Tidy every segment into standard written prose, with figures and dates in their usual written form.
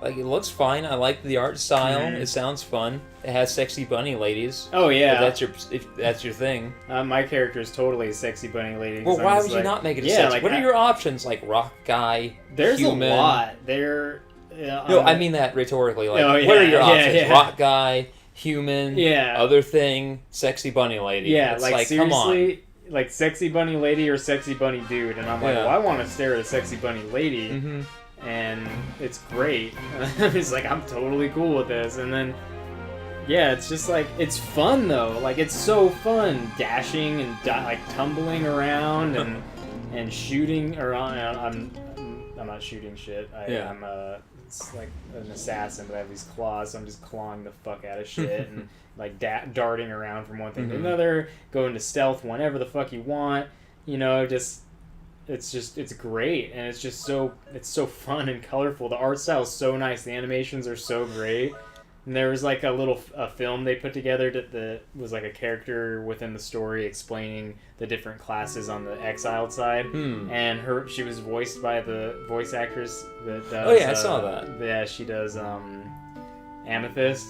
Like, it looks fine. I like the art style. It sounds fun. It has sexy bunny ladies. Oh yeah, if that's your thing. My character is totally a sexy bunny lady. Well, why would you not make it a sexy? What are your options? Like rock guy, there's human? a lot. No, I mean that rhetorically. Like, oh, yeah, what are your options? Yeah. Rock guy, human, yeah, other thing, sexy bunny lady. Yeah, it's like come on. seriously, like sexy bunny lady or sexy bunny dude, and I'm like, well, I want to stare at a sexy bunny lady. Mm-hmm. And it's great. It's like, I'm totally cool with this. And then, yeah, it's just like, it's fun though. Like, it's so fun dashing and like tumbling around and shooting around. I'm not shooting shit. I'm it's like an assassin, but I have these claws, so I'm just clawing the fuck out of shit and like darting around from one thing to another, going to stealth whenever the fuck you want. You know, it's great, and it's so fun and colorful. The art style is so nice. The animations are so great. And there was like a film they put together that was like a character within the story explaining the different classes on the exiled side. And she was voiced by the voice actress that does. Oh yeah, I saw that. Yeah, she does Amethyst.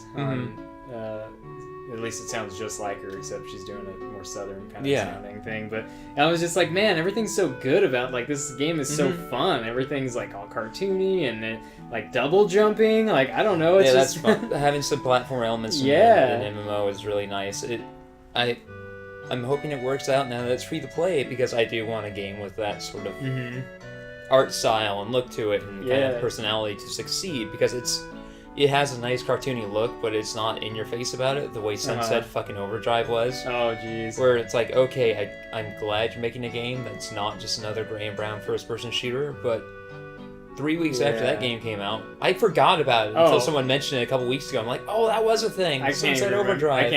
At least it sounds just like her, except she's doing a more southern kind of sounding thing. But I was just like, man, everything's so good about, like, this game is so fun. Everything's like all cartoony and like double jumping. Like, I don't know. It's just that's fun. Having some platform elements in an MMO is really nice. I'm hoping it works out now that it's free to play, because I do want a game with that sort of art style and look to it and kind of personality to succeed, because it has a nice cartoony look, but it's not in your face about it the way Sunset fucking Overdrive was. Oh jeez. Where it's like, okay, I'm glad you're making a game that's not just another gray and brown first person shooter, but 3 weeks after that game came out, I forgot about it until someone mentioned it a couple weeks ago. I'm like, oh, that was a thing. Sunset Overdrive.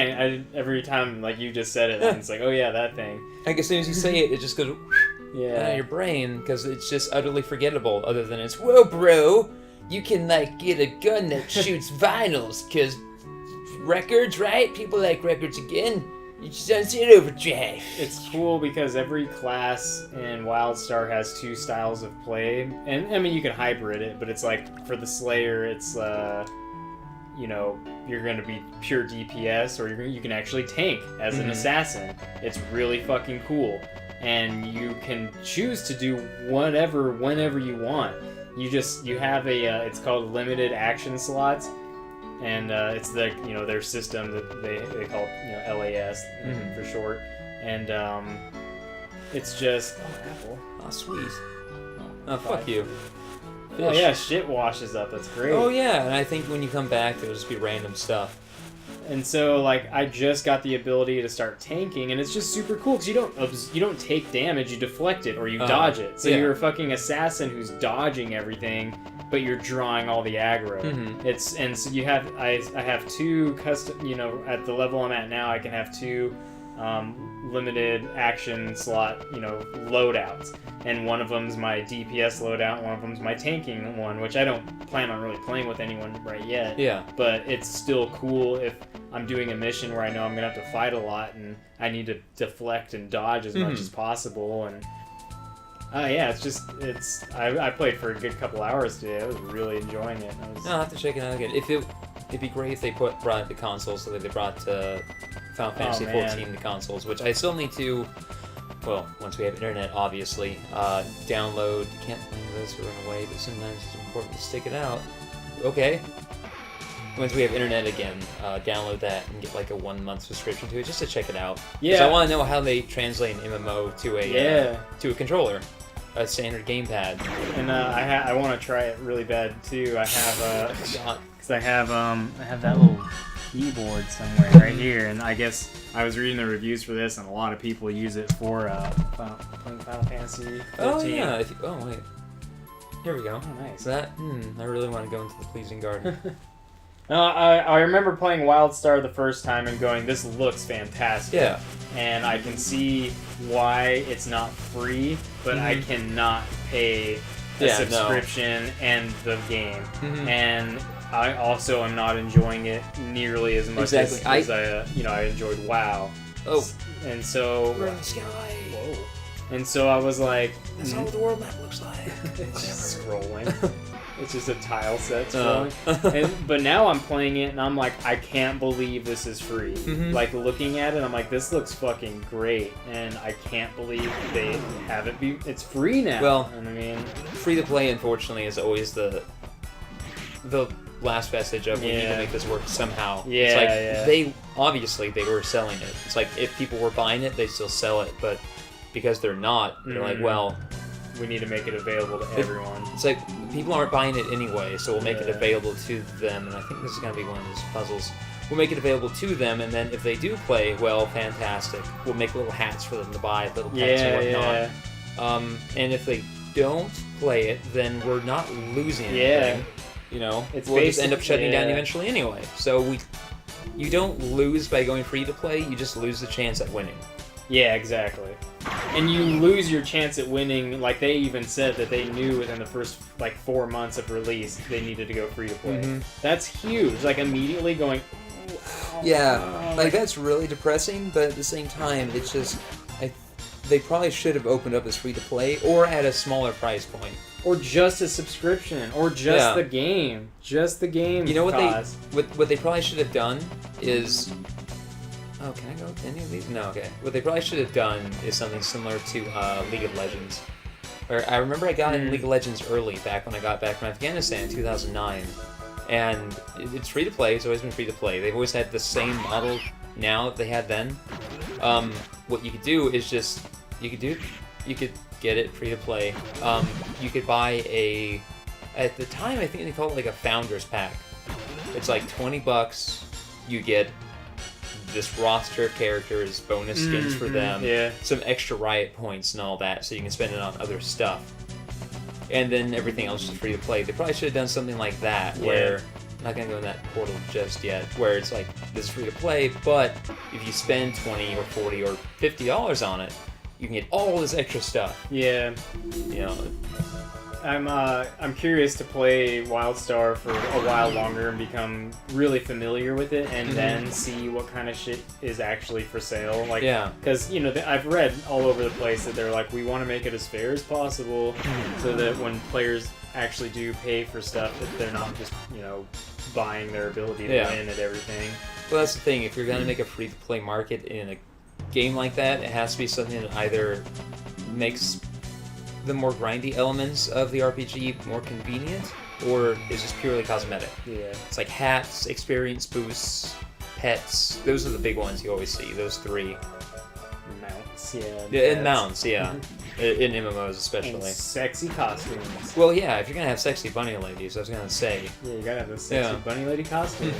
Every time like you just said it, it's like, oh yeah, that thing. Like as soon as you say it, it just goes out of your brain, because it's just utterly forgettable, other than it's, whoa bro, you can like get a gun that shoots vinyls, because records, right? People like records again. You just Sunset Overdrive. It's cool because every class in WildStar has two styles of play, and I mean you can hybrid it, but it's like for the Slayer, it's you know, you're going to be pure DPS, or you can actually tank as an assassin. It's really fucking cool, and you can choose to do whatever whenever you want. You have a it's called limited action slots. And it's their system that they call LAS for short, and it's just apple. Oh sweet. Oh fuck you. Oh yeah, shit washes up. That's great. Oh yeah, and I think when you come back, there'll just be random stuff. And so like I just got the ability to start tanking, and it's just super cool because you don't take damage, you deflect it or you dodge it. So you're a fucking assassin who's dodging everything, but you're drawing all the aggro. So you have I have two custom, at the level I'm at now, I can have two limited action slot, loadouts, and one of them's my DPS loadout, one of them's my tanking one, which I don't plan on really playing with anyone right yet. Yeah. But it's still cool if I'm doing a mission where I know I'm gonna have to fight a lot and I need to deflect and dodge as much as possible. And I played for a good couple hours today. I was really enjoying it. I'll have to check it out again. It'd be great if they brought it to consoles, so that they brought Final Fantasy XIV to consoles, which I still need to, well, once we have internet, obviously, download. You can't play this or run away, but sometimes it's important to stick it out. Okay. Once we have internet again, download that and get like a 1 month subscription to it just to check it out. Yeah. Because I want to know how they translate an MMO to a controller, a standard gamepad. And I want to try it really bad too. I have because I have that little keyboard somewhere right here, and I guess I was reading the reviews for this, and a lot of people use it for playing Final Fantasy 15. Oh yeah. Oh wait. Here we go. Oh nice. So that I really want to go into the pleasing garden. I remember playing WildStar the first time and going, this looks fantastic. Yeah. And I can see why it's not free, but I cannot pay a subscription and the game. And I also am not enjoying it nearly as much as I enjoyed WoW. Oh. And so... We're in the sky. Whoa. And so I was like... That's not what the world map looks like. It's just scrolling. It's just a tile set Uh. scrolling. But now I'm playing it and I'm like, I can't believe this is free. Mhm. Like looking at it, I'm like, this looks fucking great, and I can't believe they have it be. It's free now. Well, and I mean, Free to play, unfortunately, is always the last vestige of we need to Yeah. make this work somehow. Yeah, it's like yeah. they obviously they were selling it. It's like if people were buying it, they still sell it, but because they're not, they're like, Mhm. well, we need to make it available to everyone. it's like people aren't buying it anyway, so we'll make it Yeah. available to them. And I think this is gonna be one of those puzzles. We'll make it available to them, and then if they do play, well, fantastic. We'll make little hats for them to buy, little pets and Yeah, whatnot. yeah. And if they don't play it, then we're not losing Yeah. anything. You know, It's we'll just end up basic- shutting down yeah. eventually anyway. So you don't lose by going free to play. You just lose the chance at winning. Yeah, exactly. And you lose your chance at winning. Like they even said that they knew within the first like 4 months of release they needed to go free to play. Mhm. That's huge. Like immediately going. Like that's really depressing. But at the same time, it's just they probably should have opened up as free to play or at a smaller price point. Or just a subscription, or just Yeah. the game, just the game. You know what cost. what they probably should have done is. Oh, can I go with any of these? No, okay. What they probably should have done is something similar to League of Legends. Or I remember I got in League of Legends early, back when I got back from Afghanistan in 2009. And it's free to play, it's always been free to play. They've always had the same model now that they had then. What you could do is just, you could get it free to play. You could buy at the time I think they called it like a Founders Pack. It's like $20, you get this roster of characters, bonus skins for them, Yeah. some extra riot points and all that, so you can spend it on other stuff. And then everything else is free to play. They probably should have done something like that, where I'm not gonna go in that portal just yet, where it's like this is free to play, but if you spend $20 or $40 or $50 on it, you can get all this extra stuff. Yeah. You know, I'm curious to play WildStar for a while longer and become really familiar with it, and then see what kind of shit is actually for sale. Like, Yeah. because I've read all over the place that they're like, we want to make it as fair as possible, so that when players actually do pay for stuff, that they're not just buying their ability to win at everything. well, that's the thing. If you're gonna make a free-to-play market in a game like that, it has to be something that either makes the more grindy elements of the RPG more convenient, or is just purely cosmetic. Yeah. It's like hats, experience boosts, pets. Those are the big ones you always see. Those three. Mounts. Yeah. Yeah, and pets. mounts, yeah. In MMOs And especially. sexy costumes. Well, yeah, if you're gonna have sexy bunny ladies, I was gonna say, Yeah, you gotta have those sexy Yeah. bunny lady costumes.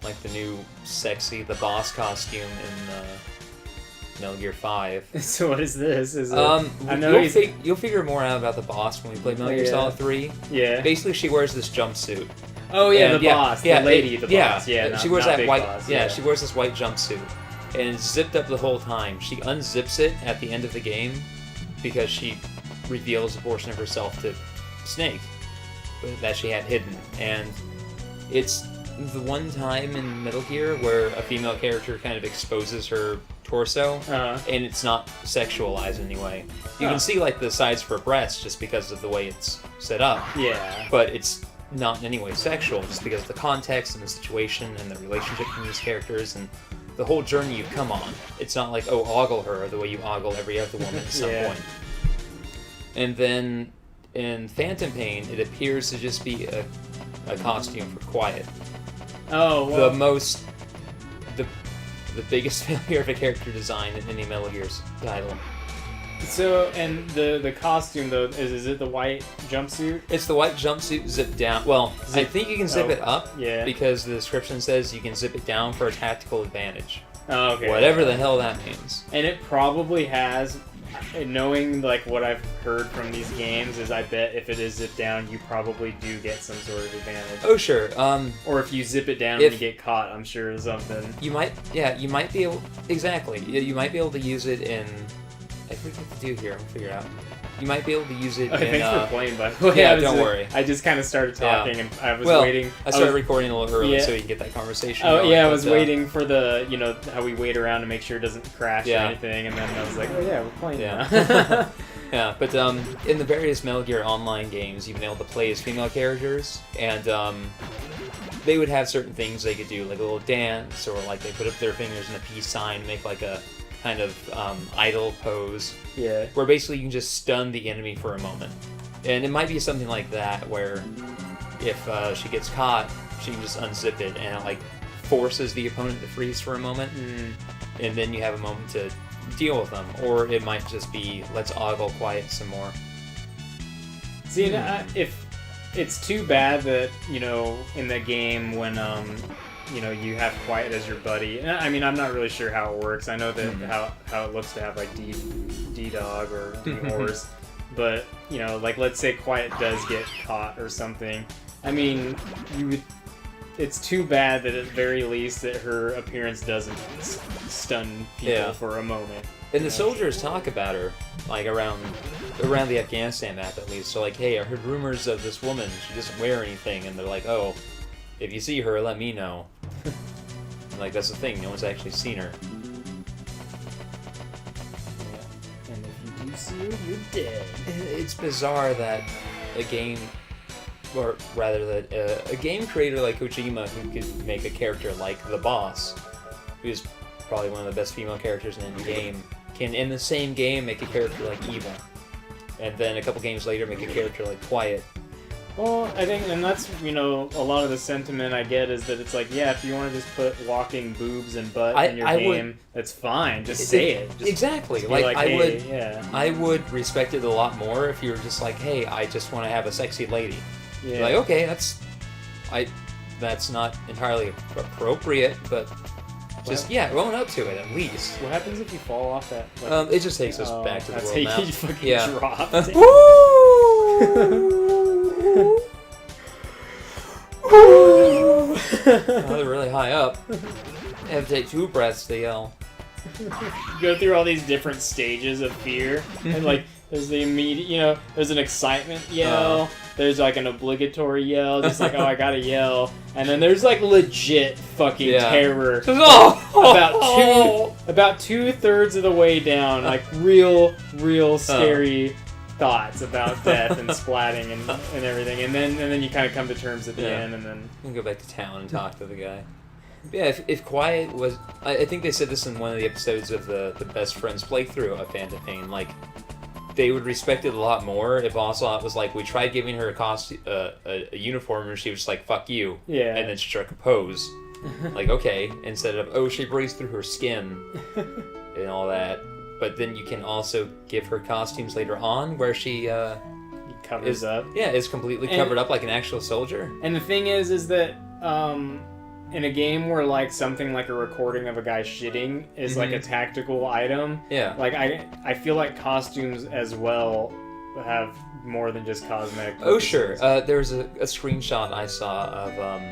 like the new the boss costume in Metal Gear 5. So what is this? Is it, I know you'll, he's you'll figure more out about the boss when we play Metal Gear Yeah. Solid 3. yeah. Basically, she wears this jumpsuit. Oh yeah, And the boss, the lady, the boss. Yeah, not, she wears not that Big white. Boss, yeah, she wears this white jumpsuit, and it's zipped up the whole time. She unzips it at the end of the game because she reveals a portion of herself to Snake that she had hidden, and it's the one time in Metal Gear where a female character kind of exposes her torso, and it's not sexualized in any way. You can see like the sides of her breasts just because of the way it's set up. Yeah. But it's not in any way sexual, just because of the context and the situation and the relationship between these characters and the whole journey you come on. It's not like, oh, ogle her the way you ogle every other woman at some point. And then in Phantom Pain, it appears to just be a costume for Quiet. Oh, well. The biggest failure of a character design in any Metal Gear's title. So, and the costume though, is it the white jumpsuit? It's the white jumpsuit zipped down. Well, I think you can zip it up because the description says you can zip it down for a tactical advantage. Oh, okay. Whatever the hell that means. And it probably has, knowing like what I've heard from these games, is I bet if it is zipped down, you probably do get some sort of advantage. Oh sure. Or if you zip it down and you get caught, I'm sure is something. You might be able. Exactly. You might be able to use it in. I forget what to do here. I'll figure it out. You might be able to use it in... Thanks for playing, by the way. Yeah, don't worry. I just kind of started talking and I was well, waiting. I started recording a little early so we can get that conversation Oh, going, yeah, I was waiting for the, how we wait around to make sure it doesn't crash or Yeah. anything, and then I was like, oh yeah, we're playing Yeah. now. Yeah, but in the various Metal Gear Online games, you've been able to play as female characters, and they would have certain things they could do, like a little dance, or like they put up their fingers in a peace sign, make like a kind of idle pose. Yeah. Where basically you can just stun the enemy for a moment. And it might be something like that, where if she gets caught, she can just unzip it, and it like forces the opponent to freeze for a moment, and then you have a moment to deal with them. Or it might just be, let's ogle quiet some more. See, if it's too bad that, you know, in the game when you know, you have Quiet as your buddy. I mean, I'm not really sure how it works. I know that how it looks to have like D-Dog or D-Horse, but you know, like let's say Quiet does get caught or something. I mean, you would. It's too bad that at very least that her appearance doesn't stun people for a moment. And the soldiers talk about her, like around the Afghanistan map at least. So like, hey, I heard rumors of this woman. She doesn't wear anything, and they're like, oh, if you see her, let me know. And like that's the thing, no one's actually seen her. Yeah. And if you do see her, you're dead. It's bizarre that a game, or rather that a game creator like Kojima, who could make a character like the boss, who's probably one of the best female characters in the game, can in the same game make a character like Eva, and then a couple games later make a character like Quiet. Well, I think, and that's, you know, a lot of the sentiment I get is that it's like, yeah, if you want to just put walking boobs and butt in your game, that's fine. Just say it. Just, exactly. Just like hey, I would respect it a lot more if you were just like, hey, I just want to have a sexy lady. Yeah. Like, okay, that's not entirely appropriate, but just own up to it at least. What happens if you fall off that? Like, it just takes us back to the world now. You fucking dropped. They're really high up. You have to take 2 breaths to yell. Go through all these different stages of fear, and like there's the immediate, you know, there's an excitement yell, there's like an obligatory yell, just like, oh, I gotta yell, and then there's like legit fucking terror. About 2/3 of the way down, like real scary thoughts about death and splatting and everything, and then you kind of come to terms at the end, and then you can go back to town and talk to the guy. Yeah, if Quiet was, I think they said this in one of the episodes of the Best Friends playthrough of Phantom Pain, like they would respect it a lot more if Ocelot was like, we tried giving her a costume, a uniform, and she was just like, fuck you, and then struck a pose. Like, okay, instead of, oh, she breathes through her skin and all that. But then you can also give her costumes later on where she covers up. Yeah, is completely covered up like an actual soldier. And the thing is that in a game where like something like a recording of a guy shitting is like a tactical item, like I feel like costumes as well have more than just cosmetic purposes. Oh sure, there was a screenshot I saw of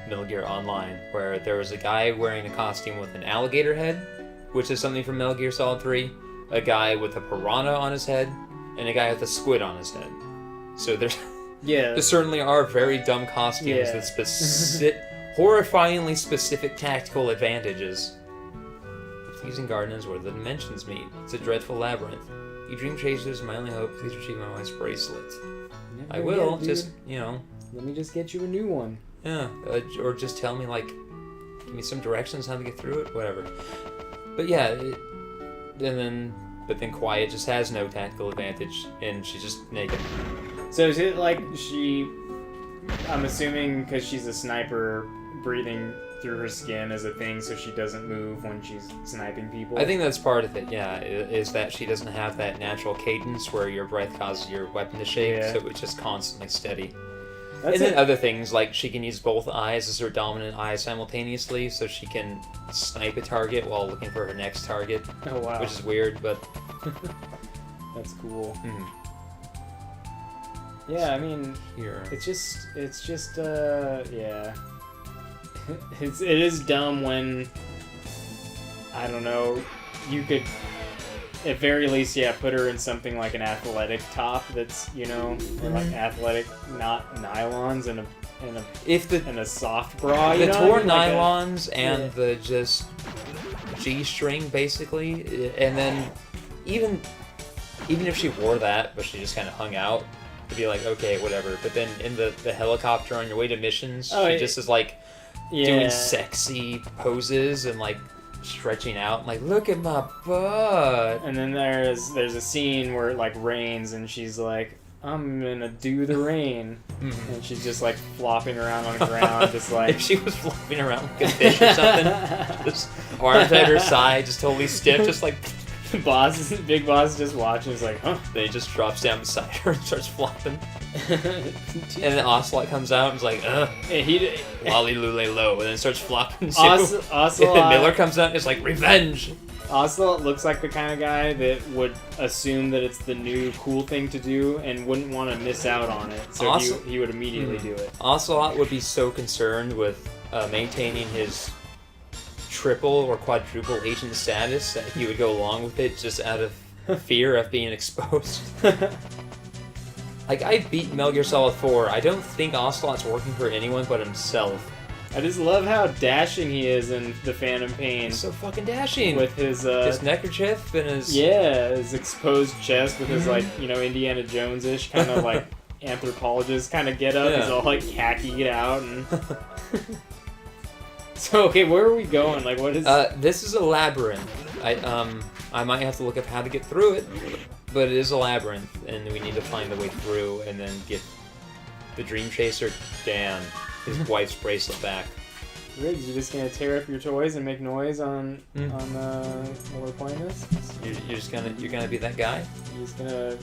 Metal Gear Online where there was a guy wearing a costume with an alligator head, which is something from Metal Gear Solid 3, a guy with a piranha on his head, and a guy with a squid on his head. So there certainly are very dumb costumes with horrifyingly specific tactical advantages. Confusing garden is where the dimensions meet. It's a dreadful labyrinth. You dream chasers, my only hope, please retrieve my wife's bracelet. I will, just, you know. Let me just get you a new one. Yeah, or just tell me, like, give me some directions how to get through it, whatever. But yeah, but then Quiet just has no tactical advantage, and she's just naked. So is it like I'm assuming because she's a sniper, breathing through her skin is a thing, so she doesn't move when she's sniping people? I think that's part of it, yeah, is that she doesn't have that natural cadence where your breath causes your weapon to shake, so it's just constantly steady. And then other things, like she can use both eyes as her dominant eye simultaneously, so she can snipe a target while looking for her next target. Oh wow. Which is weird, but... That's cool. Yeah, I mean, it's just, yeah. It is dumb when, I don't know, you could, at very least, put her in something like an athletic top that's, you know, or like athletic, not nylons and a soft bra. The torn nylons and the just G-string, basically, and then even even if she wore that, but she just kind of hung out, to be like, okay, whatever. But then in the helicopter on your way to missions, she just is like doing sexy poses and like stretching out, and like, look at my butt. And then there's a scene where it like rains, and she's like, I'm gonna do the rain. Mm-hmm. And she's just like flopping around on the ground, just like. If she was flopping around like a fish or something, just arms at her side, just totally stiff, just like. Big boss is just watching. He's like, huh? Then he just drops down beside her and starts flopping. And then Ocelot comes out and is like, ugh. Lolly lule low, and then starts flopping too. Ocelot. And then Miller comes out and is like, revenge. Ocelot looks like the kind of guy that would assume that it's the new cool thing to do and wouldn't want to miss out on it. So he would immediately do it. Ocelot would be so concerned with maintaining his triple or quadruple agent status that he would go along with it just out of fear of being exposed. Like, I beat Metal Gear Solid 4. I don't think Ocelot's working for anyone but himself. I just love how dashing he is in The Phantom Pain. He's so fucking dashing. With his neckerchief and his... Yeah, his exposed chest with his, like, you know, Indiana Jones-ish kind of, like, anthropologist kind of get-up. Yeah. He's all, like, khakied out and... So, okay, where are we going? Like, what is... This is a labyrinth. I might have to look up how to get through it, but it is a labyrinth, and we need to find the way through and then get the Dream Chaser, Dan, his wife's bracelet back. Riggs, you're just gonna tear up your toys and make noise on while we're playing this? You're gonna be that guy? You're just gonna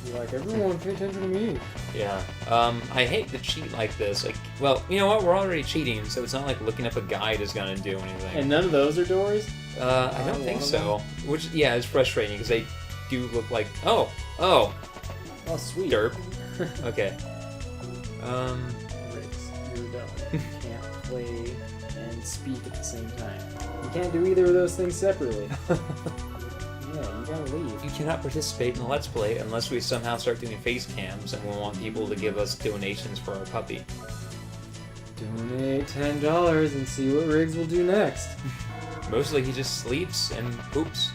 be like, everyone pay attention to me. Yeah. I hate to cheat like this. Like, well, you know what? We're already cheating, so it's not like looking up a guide is gonna do anything. And none of those are doors? I don't think so. Which, yeah, it's frustrating because they do look like. Oh, sweet. Derp. Okay. Riggs, you're dumb. You can't play and speak at the same time. You can't do either of those things separately. Yeah, you gotta leave. You cannot participate in the Let's Play unless we somehow start doing face cams, and we want people to give us donations for our puppy. Donate $10 and see what Riggs will do next. Mostly he just sleeps and poops.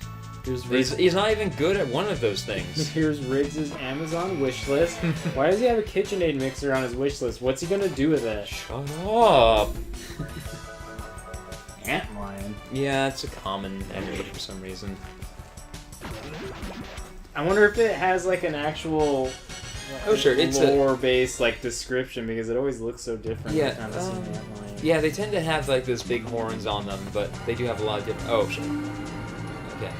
Here's He's not even good at one of those things. Here's Riggs' Amazon wish list. Why does he have a KitchenAid mixer on his wish list? What's he gonna do with that? Shut up! Antlion. Yeah, it's a common enemy for some reason. I wonder if it has like an actual it's lore-based like description, because it always looks so different. Yeah, every time I see an antlion. Yeah, they tend to have like those big horns on them, but they do have a lot of different. Oh shit. Okay.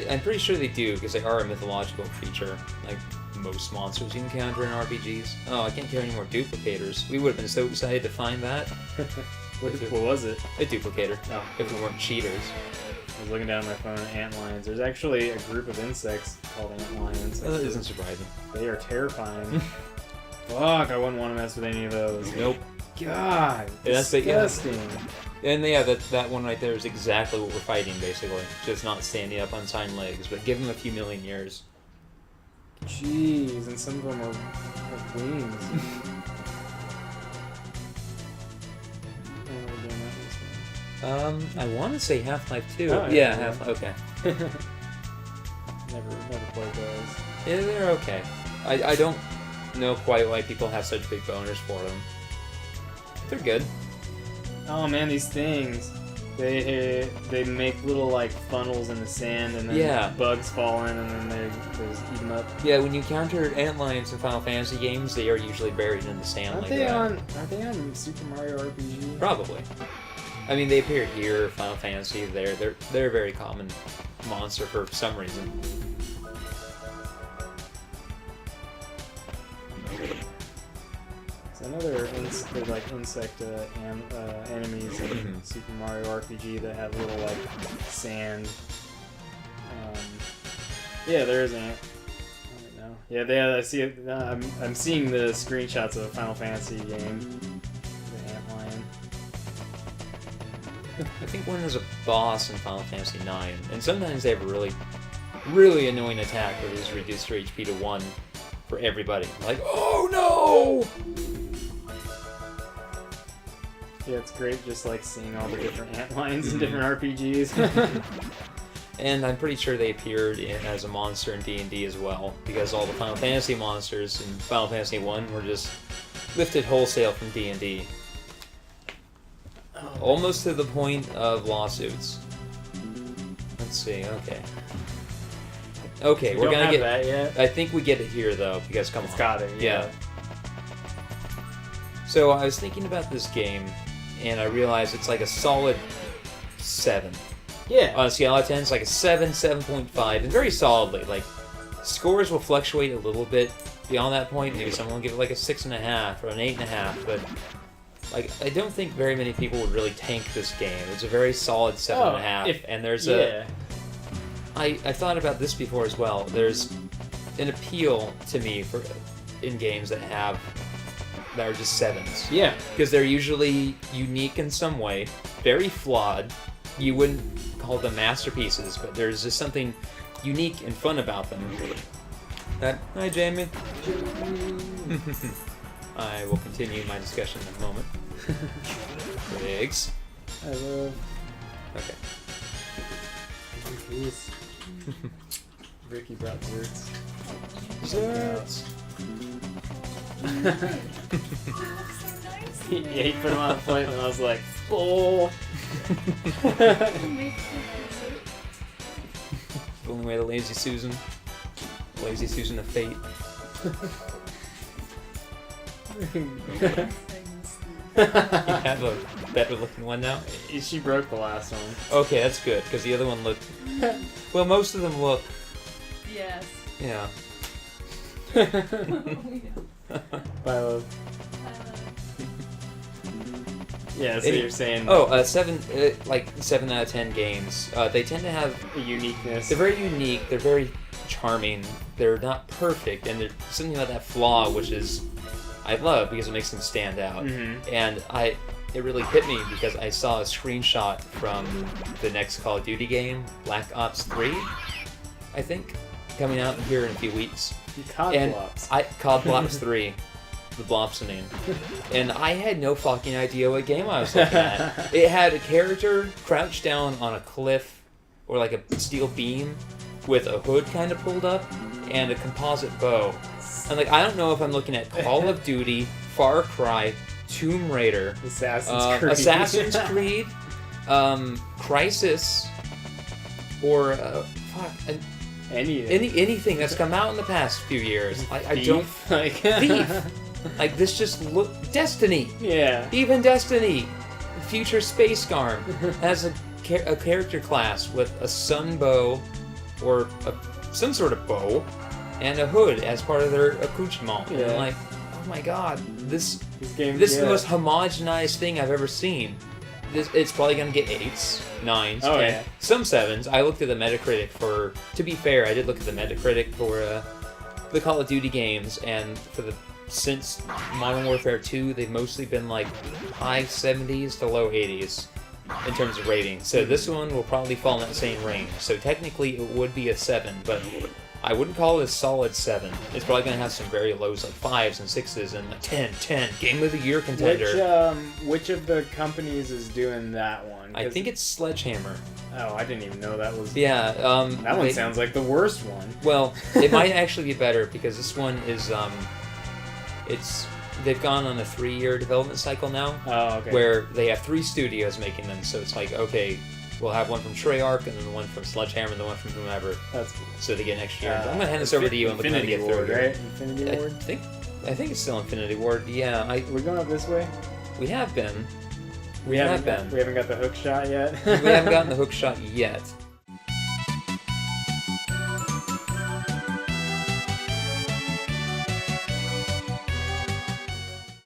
I'm pretty sure they do, because they are a mythological creature, like most monsters you encounter in RPGs. Oh, I can't carry any more duplicators. We would have been so excited to find that. What was it? A duplicator. Oh. If we weren't cheaters. I was looking down at my phone at antlions. There's actually a group of insects called antlions. That isn't surprising. They are terrifying. Fuck, I wouldn't want to mess with any of those. Nope. God, yeah, that's disgusting. And yeah, that one right there is exactly what we're fighting, basically. Just not standing up on hind legs, but give them a few million years. Jeez, and some of them are wings. I want to say Half-Life 2. Oh, yeah, Half-Life. Okay. never played those. Yeah, they're okay. I don't know quite why people have such big boners for them. They're good. Oh man, these things. They make little like funnels in the sand, and then bugs fall in, and then they just eat them up. Yeah, when you encounter antlions in Final Fantasy games, they are usually buried in the sand. Aren't they on Super Mario RPG? Probably. I mean, they appear here, Final Fantasy. They're a very common monster for some reason. So another like insect enemies in Super Mario RPG that have little like sand. Yeah, there is ant. I don't know. Yeah, I see it. I'm seeing the screenshots of a Final Fantasy game. I think when there's a boss in Final Fantasy IX, and sometimes they have a really, really annoying attack where they just reduce your HP to 1 for everybody. Like, oh no! Yeah, it's great just like seeing all the different ant lines in different RPGs. And I'm pretty sure they appeared as a monster in D&D as well, because all the Final Fantasy monsters in Final Fantasy 1 were just lifted wholesale from D&D. Almost to the point of lawsuits. Let's see, okay. Okay, we're gonna get that yet. I think we get it here though, because come It's on. got it, yeah. So I was thinking about this game, and I realized it's like a solid 7. Yeah. On a scale out of 10, it's like a 7, 7.5, and very solidly. Like, scores will fluctuate a little bit beyond that point. Maybe someone will give it like a 6.5 or an 8.5, but like I don't think very many people would really tank this game. It's a very solid 7.5, and there's a. I thought about this before as well. There's an appeal to me for in games that are just 7s. Yeah. Because they're usually unique in some way, very flawed. You wouldn't call them masterpieces, but there's just something unique and fun about them. Hi, Jamie. I will continue my discussion in a moment. Eggs. I love. Okay. Ricky brought desserts. Desserts. Yeah, he put them on the plate, and I was like, "Oh." Going away to Lazy Susan. Lazy Susan of Fate. You have a better looking one now? She broke the last one. Okay, that's good, because the other one looked... Well, most of them look... Yes. Yeah. Bye, love. Yeah, so you're saying... Oh, 7 out of 10 games. They tend to have... a uniqueness. They're very unique, they're very charming, they're not perfect, and there's something about that flaw which is... I love, because it makes them stand out. Mm-hmm. And it really hit me because I saw a screenshot from the next Call of Duty game, Black Ops 3, I think, coming out here in a few weeks. COD Blops. COD Blops 3, the Blopsonine. And I had no fucking idea what game I was looking at. It had a character crouched down on a cliff, or like a steel beam, with a hood kind of pulled up, and a composite bow. And like, I don't know if I'm looking at Call of Duty, Far Cry, Tomb Raider, Assassin's Creed, Crisis, or anything that's come out in the past few years. I don't like Thief. Like this just look Destiny. Yeah. Even Destiny, Future Space Garm has a character class with a sun bow or some sort of bow. And a hood as part of their accoutrement. Yeah. And I'm like, oh my god, this game, is the most homogenized thing I've ever seen. It's probably gonna get 8s, 9s, 10s, yeah. some 7s. I looked at the Metacritic for. To be fair, I did look at the Metacritic for the Call of Duty games, and since Modern Warfare 2, they've mostly been like high 70s to low 80s in terms of rating. So this one will probably fall in that same range. So technically, it would be a 7, but. I wouldn't call it a solid 7. It's probably going to have some very lows like 5s and 6s and a 10, Game of the Year contender. Which of the companies is doing that one? I think it's Sledgehammer. Oh, I didn't even know that was... Yeah. that one sounds like the worst one. Well, it might actually be better because this one is... They've gone on a 3-year development cycle now. Oh, okay. Where they have 3 studios making them. So it's like, okay... We'll have one from Treyarch, and then the one from Sledgehammer, and the one from whomever. That's cool. So they get next year. I'm gonna hand this over to you and we're gonna get through Ward, right? Infinity Ward? I think it's still Infinity Ward. Yeah, We're going up this way? we have been. We haven't got the hook shot yet? We haven't gotten the hook shot yet.